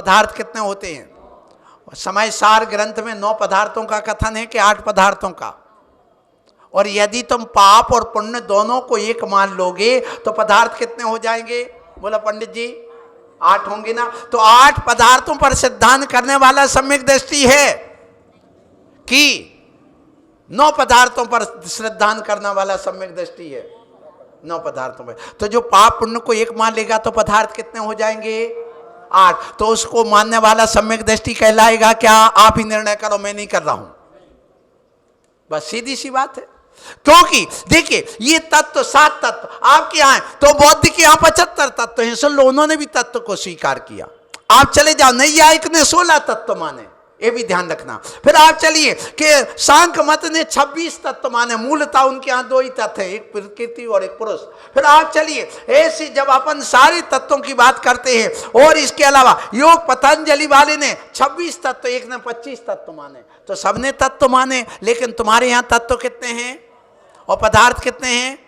पदार्थ कितने होते हैं? समय सार ग्रंथ में 9 पदार्थों का कथन है कि 8 पदार्थों का। और यदि तुम पाप और पुण्य दोनों को एक मान लोगे तो पदार्थ कितने हो जाएंगे? बोला पंडित जी 8 होंगे ना। तो 8 पदार्थों पर सिद्धांत करने वाला सम्यक दृष्टि है कि 9 पदार्थों पर सिद्धांत करने वाला सम्यक दृष्टि है? 9 पदार्थों पर। तो जो पाप पुण्य को एक मान लेगा तो पदार्थ कितने हो जाएंगे? 8। तो उसको मानने वाला सम्यक दृष्टि कहलाएगा क्या? आप ही निर्णय करो, मैं नहीं कर रहा हूं। बस सीधी सी बात है। क्योंकि देखिए ये तत्व 7 तत्व आपके यहां है, तो बौद्ध के यहां 75 तत्व हैं। सुन लो, उन्होंने भी तत्व को स्वीकार किया। आप चले जाओ, नैयायिक ने 16 तत्व माने, ये भी ध्यान रखना। फिर आप चलिए कि सांख्य मत ने 26 तत्व माने। मूलतः उनके यहाँ 2 ही तत्व है, एक प्रकृति और एक पुरुष। फिर आप चलिए ऐसे जब अपन सारे तत्वों की बात करते हैं, और इसके अलावा योग पतंजलि वाले ने 26 तत्व, एक ने 25 तत्व माने, तो सबने तत्व माने। लेकिन तुम्हारे यहाँ तत्व कितने हैं और पदार्थ कितने हैं?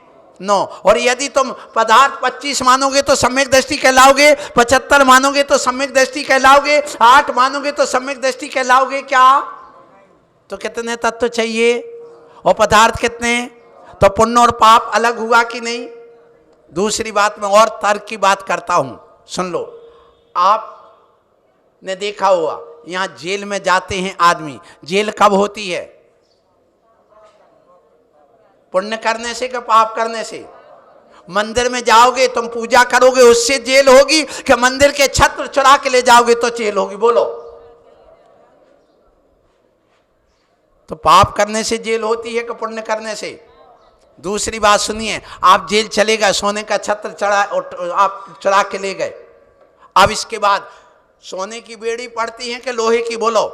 9। और यदि तुम पदार्थ 25 मानोगे तो सम्यक दृष्टि कहलाओगे, 75 मानोगे तो सम्यक दृष्टि कहलाओगे, 8 मानोगे तो सम्यक दृष्टि कहलाओगे क्या? तो कितने तत्व चाहिए और पदार्थ कितने? तो पुण्य और पाप अलग हुआ कि नहीं? दूसरी बात में और तर्क की बात करता हूं, सुन लो। आपने देखा होगा यहां जेल में जाते हैं आदमी, जेल कब होती है? पुण्य करने से कि पाप करने से? मंदिर में जाओगे तुम पूजा करोगे उससे जेल होगी, कि मंदिर के छत्र चुरा के ले जाओगे तो जेल होगी? बोलो। तो पाप करने से जेल होती है कि पुण्य करने से? दूसरी बात सुनिए, आप जेल चले गए, सोने का छत्र चढ़ा आप चुरा के ले गए। अब इसके बाद सोने की बेड़ी पड़ती है कि लोहे की? बोलो।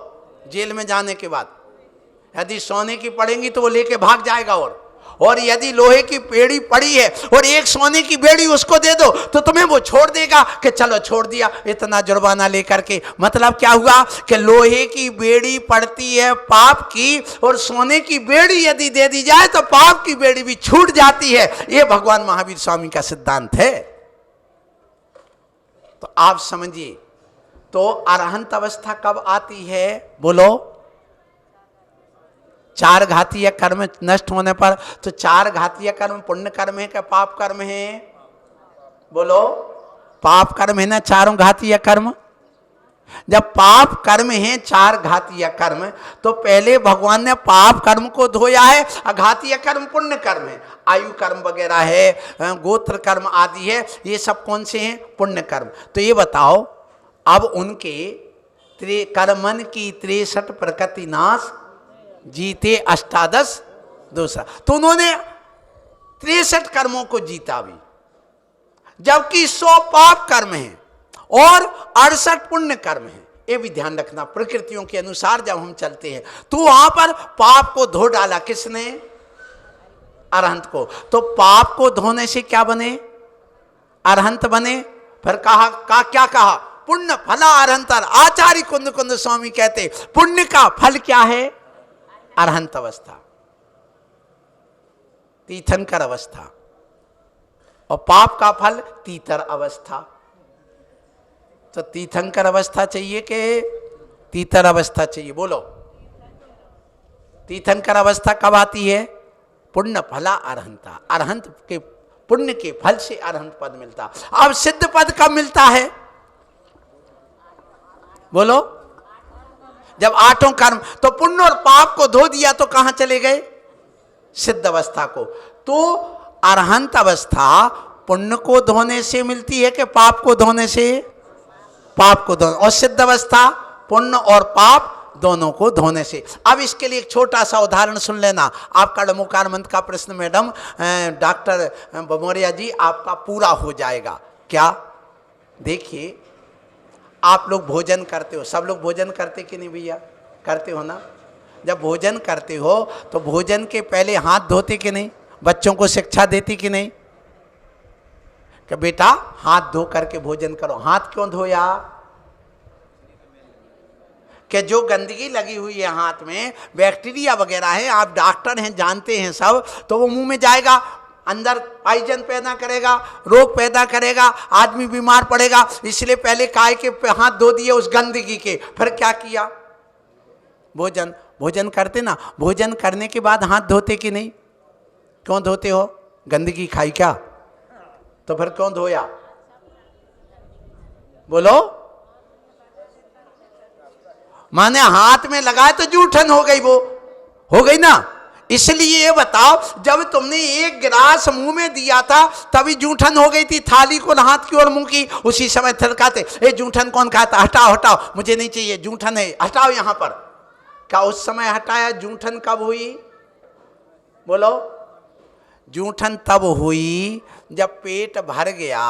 जेल में जाने के बाद यदि सोने की पड़ेंगी तो वो लेके भाग जाएगा, और यदि लोहे की बेड़ी पड़ी है और एक सोने की बेड़ी उसको दे दो तो तुम्हें वो छोड़ देगा कि चलो छोड़ दिया इतना जुर्माना लेकर के। मतलब क्या हुआ कि लोहे की बेड़ी पड़ती है पाप की, और सोने की बेड़ी यदि दे दी जाए तो पाप की बेड़ी भी छूट जाती है। ये भगवान महावीर स्वामी का सिद्धांत है। तो आप समझिए, तो अरहंत अवस्था कब आती है? बोलो। 4 घातीय कर्म नष्ट होने पर। तो 4 घातीय कर्म पुण्य कर्म है क्या पाप कर्म है? बोलो। पाप कर्म है ना 4 घातीय कर्म। जब पाप कर्म है 4 घातीय कर्म, तो पहले भगवान ने पाप कर्म को धोया है। घातीय कर्म पुण्य कर्म है, आयु कर्म वगैरह है, गोत्र कर्म आदि है, ये सब कौन से हैं? पुण्य कर्म। तो ये बताओ, अब उनके कर्मन की 63 प्रकृति नाश, जीते 18 दूसरा। तो उन्होंने 63 कर्मों को जीता भी, जबकि 100 पाप कर्म हैं और 68 पुण्य कर्म हैं। ये भी ध्यान रखना, प्रकृतियों के अनुसार जब हम चलते हैं तो वहां पर पाप को धो डाला किसने? अरहंत को। तो पाप को धोने से क्या बने? अरहंत बने। फिर क्या कहा? पुण्य फला अरहंतर। आचार्य कुंद कुंद स्वामी कहते पुण्य का फल क्या है? अरहंत अवस्था, तीर्थंकर अवस्था, और पाप का फल तीतर अवस्था। तो तीर्थंकर अवस्था चाहिए कि तीतर अवस्था चाहिए? बोलो। तीर्थंकर अवस्था कब आती है? पुण्य फला अरहंता। अरहंत के पुण्य के फल से अरहंत पद मिलता। अब सिद्ध पद कब मिलता है? बोलो। जब 8 कर्म, तो पुण्य और पाप को धो दिया तो कहां चले गए? सिद्ध अवस्था को। तो अरहंत अवस्था पुण्य को धोने से मिलती है कि पाप को धोने से? पाप को धोने। और सिद्ध अवस्था पुण्य और पाप दोनों को धोने से। अब इसके लिए एक छोटा सा उदाहरण सुन लेना। आपका डमोकार मंत्र का प्रश्न मैडम डॉक्टर बमोरिया जी आपका पूरा हो जाएगा। क्या? देखिए, आप लोग भोजन करते हो, सब लोग भोजन करते कि नहीं भैया? करते हो ना। जब भोजन करते हो तो भोजन के पहले हाथ धोते कि नहीं? बच्चों को शिक्षा देती कि नहीं कि बेटा हाथ धो करके भोजन करो? हाथ क्यों धोया? कि जो गंदगी लगी हुई है हाथ में, बैक्टीरिया वगैरह है, आप डॉक्टर हैं जानते हैं सब, तो वो मुंह में जाएगा, अंदर पॉइजन पैदा करेगा, रोग पैदा करेगा, आदमी बीमार पड़ेगा। इसलिए पहले काय के हाथ धो दिए उस गंदगी के, फिर क्या किया? भोजन करते ना, भोजन करने के बाद हाथ धोते कि नहीं? क्यों धोते हो? गंदगी खाई क्या? तो फिर क्यों धोया? बोलो। माने हाथ में लगाए तो जूठन हो गई, वो हो गई ना। इसलिए ये बताओ, जब तुमने एक गिलास मुंह में दिया था तभी जूठन हो गई थी, थाली को हाथ की ओर मुंह की, उसी समय थरकाते, ए जूठन कौन खाता? हटाओ हटाओ, मुझे नहीं चाहिए, जूठन है, हटाओ यहां पर। क्या उस समय हटाया? जूठन कब हुई? बोलो। जूठन तब हुई जब पेट भर गया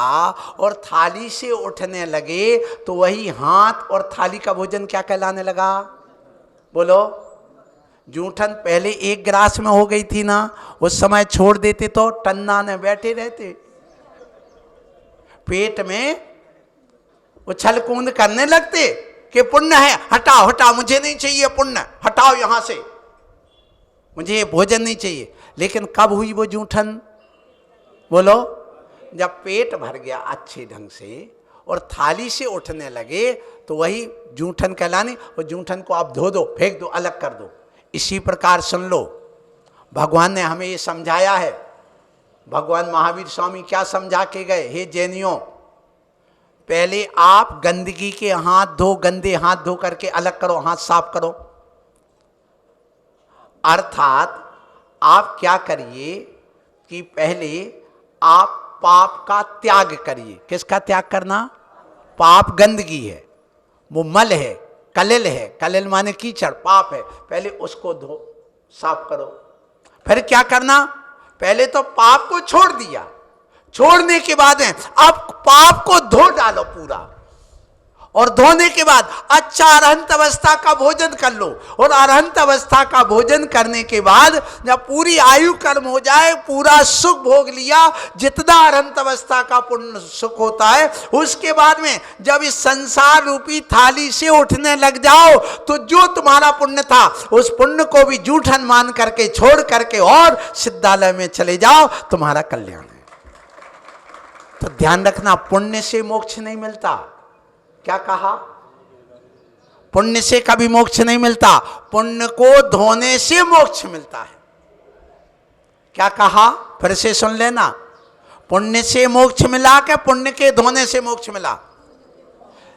और थाली से उठने लगे, तो वही हाथ और थाली का भोजन क्या कहलाने लगा? बोलो। जूठन पहले एक गिलास में हो गई थी ना, उस समय छोड़ देते तो टन्ना ने बैठे रहते, पेट में उछल कूद करने लगते कि पुण्य है, हटाओ हटाओ, मुझे नहीं चाहिए पुण्य, हटाओ यहां से, मुझे ये भोजन नहीं चाहिए। लेकिन कब हुई वो जूठन? बोलो। जब पेट भर गया अच्छे ढंग से और थाली से उठने लगे, तो वही जूठन कहलानी। और जूठन को आप धो दो, फेंक दो, अलग कर दो। इसी प्रकार सुन लो, भगवान ने हमें ये समझाया है। भगवान महावीर स्वामी क्या समझा के गए? हे जैनियों, पहले आप गंदगी के हाथ धो, गंदे हाथ धो करके अलग करो, हाथ साफ करो। अर्थात आप क्या करिए कि पहले आप पाप का त्याग करिए। किसका त्याग करना? पाप गंदगी है, वो मल है, कलिल है, कलिल माने कीचड़, पाप है, पहले उसको धो, साफ करो। फिर क्या करना? पहले तो पाप को छोड़ दिया, छोड़ने के बाद है अब पाप को धो डालो पूरा, और धोने के बाद अच्छा अरहंत अवस्था का भोजन कर लो। और अरहंत अवस्था का भोजन करने के बाद जब पूरी आयु कर्म हो जाए, पूरा सुख भोग लिया, जितना अरहंत अवस्था का पुण्य सुख होता है, उसके बाद में जब इस संसार रूपी थाली से उठने लग जाओ, तो जो तुम्हारा पुण्य था उस पुण्य को भी जूठन मान करके छोड़ करके और सिद्धालय में चले जाओ, तुम्हारा कल्याण है। तो ध्यान रखना, पुण्य से मोक्ष नहीं मिलता। क्या कहा? पुण्य से कभी मोक्ष नहीं मिलता, पुण्य को धोने से मोक्ष मिलता है। क्या कहा? फिर से सुन लेना, पुण्य से मोक्ष मिला कि पुण्य के धोने से मोक्ष मिला?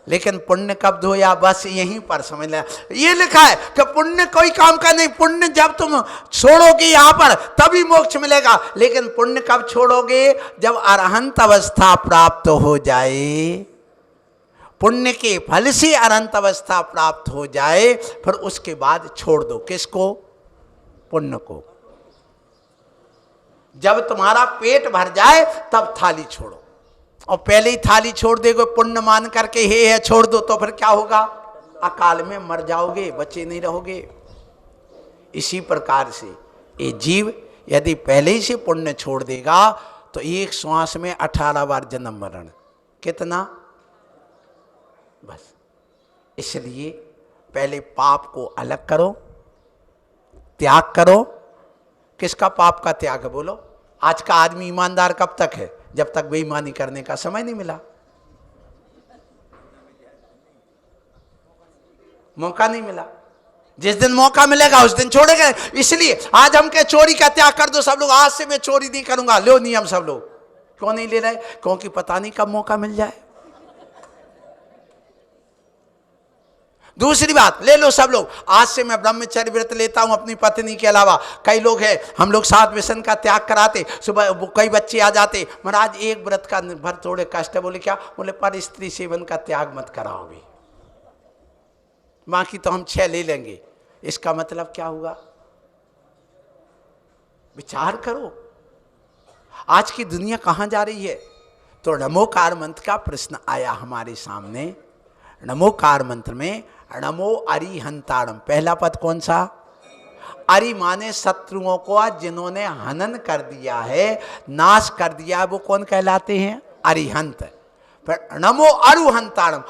लेकिन पुण्य कब धोया? बस यहीं पर समझ लेना। ये लिखा है कि पुण्य कोई काम का नहीं, पुण्य जब तुम छोड़ोगे यहां पर तभी मोक्ष मिलेगा। लेकिन पुण्य कब छोड़ोगे? जब अरहंत अवस्था प्राप्त हो जाए, पुण्य के फल से अनंत अवस्था प्राप्त हो जाए, फिर उसके बाद छोड़ दो। किसको? पुण्य को। जब तुम्हारा पेट भर जाए तब थाली छोड़ो, और पहले ही थाली छोड़ देगो पुण्य मान करके हे है छोड़ दो, तो फिर क्या होगा? अकाल में मर जाओगे, बचे नहीं रहोगे। इसी प्रकार से ये जीव यदि पहले ही से पुण्य छोड़ देगा तो एक श्वास में 18 बार जन्म मरण। कितना? बस। इसलिए पहले पाप को अलग करो, त्याग करो। किसका पाप का त्याग है? बोलो। आज का आदमी ईमानदार कब तक है? जब तक बेईमानी करने का समय नहीं मिला, मौका नहीं मिला। जिस दिन मौका मिलेगा उस दिन छोड़ेगा। इसलिए आज हम कहे चोरी का त्याग कर दो, सब लोग आज से मैं चोरी नहीं करूंगा, लो नियम सब लोग। क्यों नहीं ले रहे? क्योंकि पता नहीं कब मौका मिल जाए। दूसरी बात, ले लो सब लोग, आज से मैं ब्रह्मचर्य व्रत लेता हूं अपनी पत्नी के अलावा। कई लोग हैं, हम लोग साथ व्यसन का त्याग कराते, सुबह कई बच्चे आ जाते, महाराज एक व्रत का भर थोड़े कष्ट है। बोले क्या? बोले पर स्त्री सेवन का त्याग मत कराओ भी, बाकी तो हम 6 ले लेंगे। इसका मतलब क्या हुआ? विचार करो, आज की दुनिया कहां जा रही है। तो नमोकार मंत्र का प्रश्न आया हमारे सामने। नमोकार मंत्र में नमो अरिहंताणम, पहला पद कौन सा? अरि माने शत्रुओं को जिन्होंने हनन कर दिया है, नाश कर दिया, वो कौन कहलाते हैं? अरिहंत। फिर नमो अरुहंताणम,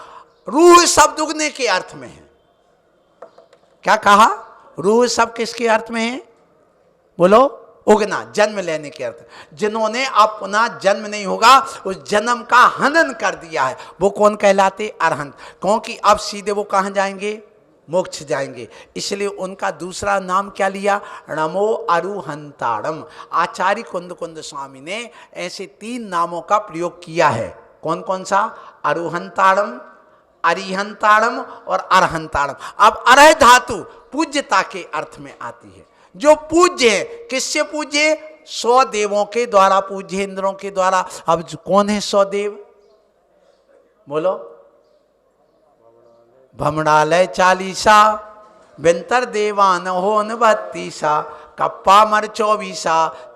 रूह शब्द उगने के अर्थ में है। क्या कहा? रूह शब्द किसके अर्थ में है? बोलो। उगना, जन्म लेने के अर्थ। जिन्होंने अब पुनः जन्म नहीं होगा, उस जन्म का हनन कर दिया है, वो कौन कहलाते? अरहंत। क्योंकि अब सीधे वो कहाँ जाएंगे? मोक्ष जाएंगे। इसलिए उनका दूसरा नाम क्या लिया? नमो अरुहंताड़म। आचार्य कुंद कुंद स्वामी ने ऐसे 3 नामों का प्रयोग किया है। कौन कौन सा? अरुहंताड़म, अरिहंताड़म और अरहंताड़म। अब अरह धातु पूज्यता के अर्थ में आती है। जो पूज्य है, किससे पूज्य? 100 देवों के द्वारा पूज्य, इंद्रों के द्वारा। अब कौन है 100 देव? बोलो। भमणालय 40, बिंतर देवान होन 32, कप्पा मर 24,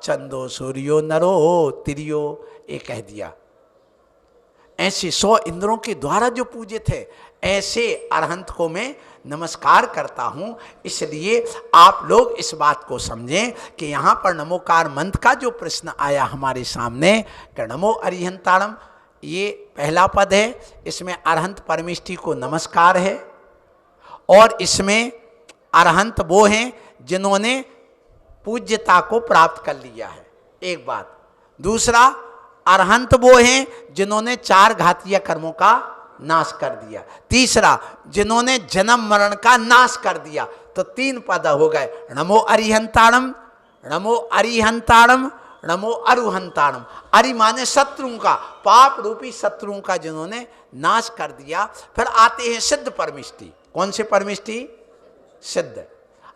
चंदो सूर्यो नरो तिरियो। ये कह दिया। ऐसे 100 इंद्रों के द्वारा जो पूजित है, ऐसे अरहंत को मैं नमस्कार करता हूं। इसलिए आप लोग इस बात को समझें कि यहां पर नमोकार मंत्र का जो प्रश्न आया हमारे सामने कि नमो अरिहंताड़म, ये पहला पद है, इसमें अरहंत परमेष्टि को नमस्कार है। और इसमें अरहंत वो हैं जिन्होंने पूज्यता को प्राप्त कर लिया है, एक बात। दूसरा, अरहंत वो हैं जिन्होंने 4 घातीय कर्मों का नाश कर दिया। तीसरा, जिन्होंने जन्म मरण का नाश कर दिया। तो 3 पद हो गए, नमो अरिहंताड़म, नमो अरिहंताड़म, नमो अरुहंताड़म। अरि माने शत्रुओं का, पाप रूपी शत्रुओं का जिन्होंने नाश कर दिया। फिर आते हैं सिद्ध परमिष्टि। कौन से परमिष्टि? सिद्ध।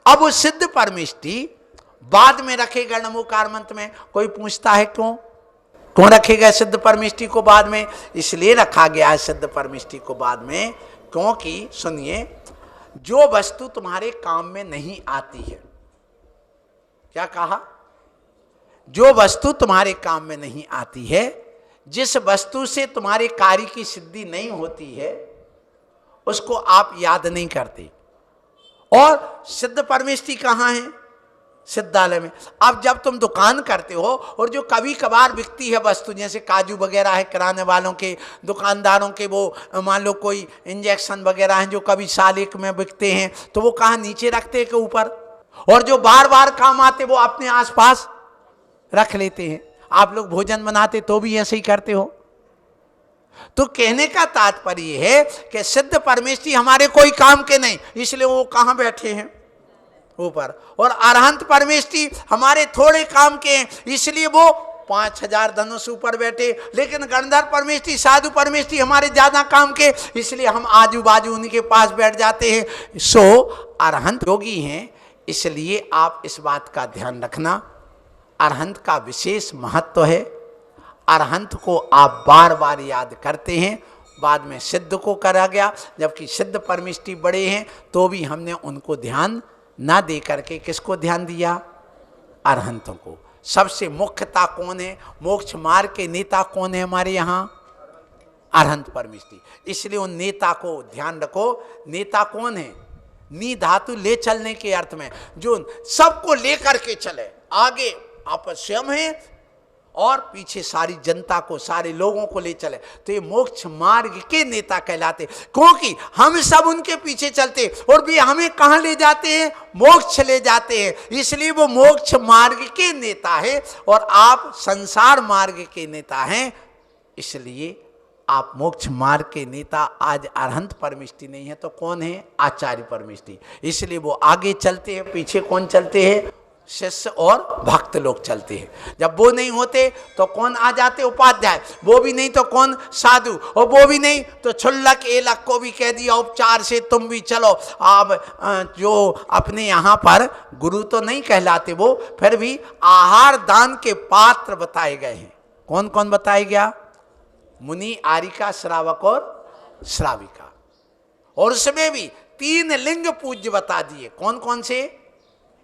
अब वो सिद्ध परमिष्टि बाद में रखेगा नमोकार मंत्र में। कोई पूछता है क्यों रखेगा सिद्ध परमिष्टि को बाद में? इसलिए रखा गया है सिद्ध परमिष्टि को बाद में, क्योंकि सुनिए, जो वस्तु तुम्हारे काम में नहीं आती है, क्या कहा? जो वस्तु तुम्हारे काम में नहीं आती है, जिस वस्तु से तुम्हारे कार्य की सिद्धि नहीं होती है, उसको आप याद नहीं करते। और सिद्ध परमेष्टि कहाँ है? सिद्धालय में। अब जब तुम दुकान करते हो और जो कभी कभार बिकती है वस्तु, जैसे काजू वगैरह है, किराने वालों के, दुकानदारों के, वो मान लो कोई इंजेक्शन वगैरह हैं जो कभी साल एक में बिकते हैं, तो वो कहाँ नीचे रखते हैं कि ऊपर? और जो बार बार काम आते वो अपने आसपास रख लेते हैं। आप लोग भोजन बनाते तो भी ऐसे ही करते हो। तो कहने का तात्पर्य है कि सिद्ध परमेष्टि हमारे कोई काम के नहीं, इसलिए वो कहाँ बैठे हैं? ऊपर। और अरहंत परमेष्टि हमारे थोड़े काम के हैं, इसलिए वो 5000 धनुष ऊपर बैठे। लेकिन गणधर परमेष्टि, साधु परमेष्टि हमारे ज्यादा काम के, इसलिए हम आजू बाजू उनके पास बैठ जाते हैं। सो अरहंत योगी हैं, इसलिए आप इस बात का ध्यान रखना। अरहंत का विशेष महत्व है। अरहंत को आप बार बार याद करते हैं। बाद में सिद्ध को करा गया, जबकि सिद्ध परमेष्टि बड़े हैं, तो भी हमने उनको ध्यान ना दे करके किसको ध्यान दिया? अरहंतों को। सबसे मुख्यता कौन है? मोक्ष मार्ग के नेता कौन है हमारे यहाँ? अरहंत परमेष्टि। इसलिए उन नेता को ध्यान रखो। नेता कौन है? नी धातु ले चलने के अर्थ में, जो सबको लेकर के चले। आगे आप स्वयं है और पीछे सारी जनता को, सारे लोगों को ले चले, तो ये मोक्ष मार्ग के नेता कहलाते। क्योंकि हम सब उनके पीछे चलते और भी हमें कहाँ ले जाते हैं? मोक्ष ले जाते हैं। इसलिए वो मोक्ष मार्ग के नेता है और आप संसार मार्ग के नेता हैं। इसलिए आप मोक्ष मार्ग के नेता। आज अरहंत परमेष्टि नहीं है तो कौन है? आचार्य परमेष्टि। इसलिए वो आगे चलते हैं, पीछे कौन चलते हैं? शिष्य और भक्त लोग चलते हैं। जब वो नहीं होते तो कौन आ जाते? उपाध्याय। वो भी नहीं तो कौन? साधु। और वो भी नहीं तो छुल्लक एलक को भी कह दिया उपचार से तुम भी चलो। अब जो अपने यहाँ पर गुरु तो नहीं कहलाते वो, फिर भी आहार दान के पात्र बताए गए हैं। कौन कौन बताया गया? मुनि, आरिका, श्रावक और श्राविका। और उसमें भी 3 लिंग पूज्य बता दिए। कौन कौन से?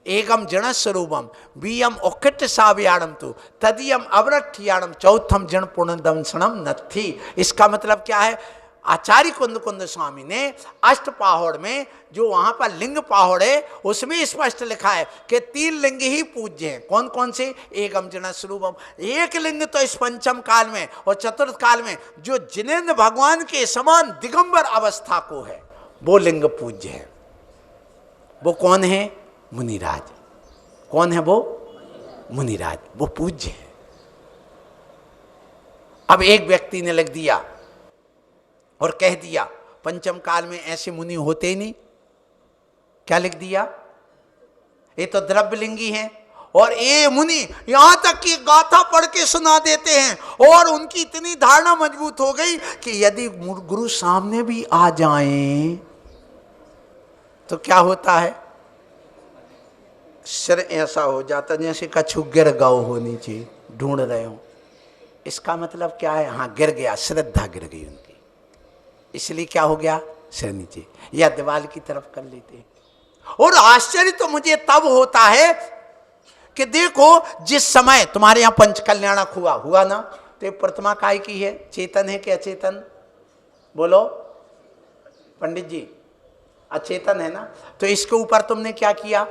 एकम जन स्वरूपम, बीयम ओकिट साव्याणम तु तदीयम अवरठियाणम, चौथम जन पुण्यदंशनम नत्थी। इसका मतलब क्या है? आचार्य कुंद कुंद स्वामी ने अष्टपाहोड़ में जो वहां पर लिंग पाहोड़ है उसमें स्पष्ट लिखा है कि 3 लिंग ही पूज्य हैं। कौन कौन से? एकम जन स्वरूपम, एक लिंग तो इस पंचम काल में और चतुर्थ काल में जो जिनेन्द्र भगवान के समान दिगंबर अवस्था को है, वो लिंग पूज्य है। वो कौन है? मुनिराज। कौन है वो? मुनिराज, वो पूज्य है। अब एक व्यक्ति ने लिख दिया और कह दिया पंचम काल में ऐसे मुनि होते ही नहीं। क्या लिख दिया? ये तो द्रव्यलिंगी हैं और ये मुनि यहां तक कि गाथा पढ़ के सुना देते हैं और उनकी इतनी धारणा मजबूत हो गई कि यदि गुरु सामने भी आ जाएं तो क्या होता है, सिर ऐसा हो जाता जैसे कछु गिर गौ हो नीचे, ढूंढ रहे हो। इसका मतलब क्या है? हाँ, गिर गया, श्रद्धा गिर गई उनकी, इसलिए क्या हो गया, सिर नीचे या दीवार की तरफ कर लेते हैं। और आश्चर्य तो मुझे तब होता है कि देखो जिस समय तुम्हारे यहां पंच कल्याणक हुआ ना, तो ये प्रतिमा काय की है? चेतन है कि अचेतन? बोलो पंडित जी, अचेतन है ना। तो इसके ऊपर तुमने क्या किया?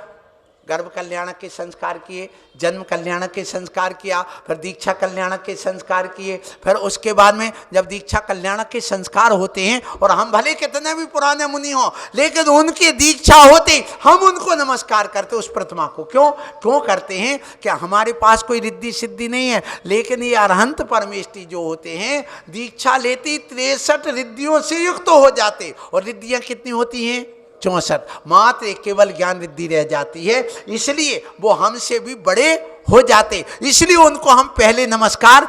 गर्भ कल्याणक के संस्कार किए, जन्म कल्याणक के संस्कार किया, फिर दीक्षा कल्याणक के संस्कार किए, फिर उसके बाद में जब दीक्षा कल्याणक के संस्कार होते हैं, और हम भले कितने भी पुराने मुनि हों लेकिन उनकी दीक्षा होती हम उनको नमस्कार करते उस प्रतिमा को। क्यों करते हैं? कि हमारे पास कोई रिद्धि सिद्धि नहीं है, लेकिन ये अरहंत परमेष्टि जो होते हैं दीक्षा लेती 63 रिद्धियों से युक्त हो जाते। और रिद्धियां कितनी होती हैं? 64। मात्र एक केवल ज्ञान रिद्धि रह जाती है, इसलिए वो हमसे भी बड़े हो जाते, इसलिए उनको हम पहले नमस्कार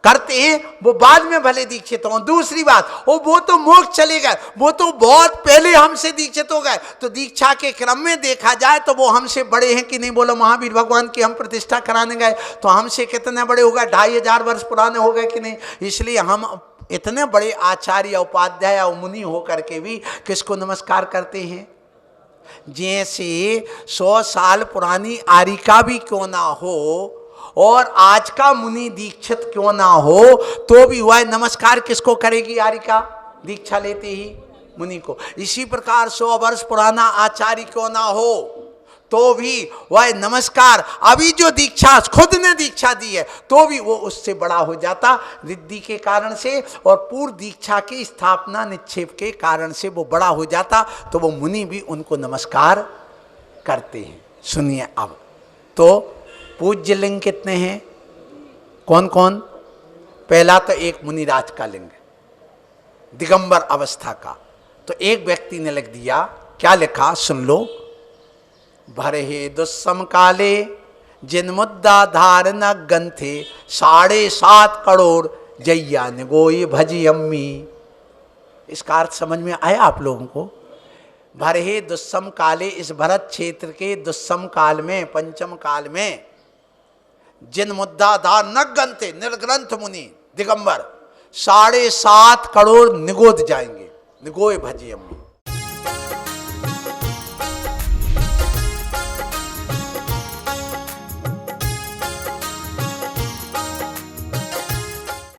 करते हैं, वो बाद में भले दीक्षित हों। दूसरी बात, वो तो मोक्ष चले गए, वो तो बहुत पहले हमसे दीक्षित हो गए, तो दीक्षा के क्रम में देखा जाए तो वो हमसे बड़े हैं कि नहीं? बोलो, महावीर भगवान की हम प्रतिष्ठा कराने गए तो हमसे कितने बड़े हो गए? 2500 वर्ष पुराने हो गए कि नहीं? इसलिए हम इतने बड़े आचार्य उपाध्याय और मुनि होकर के भी किसको नमस्कार करते हैं? जैसे 100 साल पुरानी आरिका भी क्यों ना हो और आज का मुनि दीक्षित क्यों ना हो, तो भी वह नमस्कार किसको करेगी? आरिका दीक्षा लेते ही मुनि को। इसी प्रकार 100 वर्ष पुराना आचार्य क्यों ना हो तो भी वह नमस्कार, अभी जो दीक्षा खुद ने दीक्षा दी है तो भी वो उससे बड़ा हो जाता रिद्धि के कारण से, और पूर्व दीक्षा की स्थापना निक्षेप के कारण से वो बड़ा हो जाता, तो वो मुनि भी उनको नमस्कार करते हैं। सुनिए अब तो पूज्य लिंग कितने हैं? कौन कौन? पहला तो एक मुनिराज का लिंग दिगंबर अवस्था का। तो एक व्यक्ति ने लिख दिया, क्या लिखा सुन लो। भरे दुस्सम काले जिन मुद्दा धारण गंथे 7.5 करोड़ जैया निगोई भजी अम्मी। इसका अर्थ समझ में आया आप लोगों को? भरे दुस्सम काले, इस भरत क्षेत्र के दुस्सम काल में, पंचम काल में, जिन मुद्दा धारण गंथे निर्ग्रंथ मुनि दिगंबर 7.5 करोड़ निगोद जाएंगे। निगोए भजी अम्मी।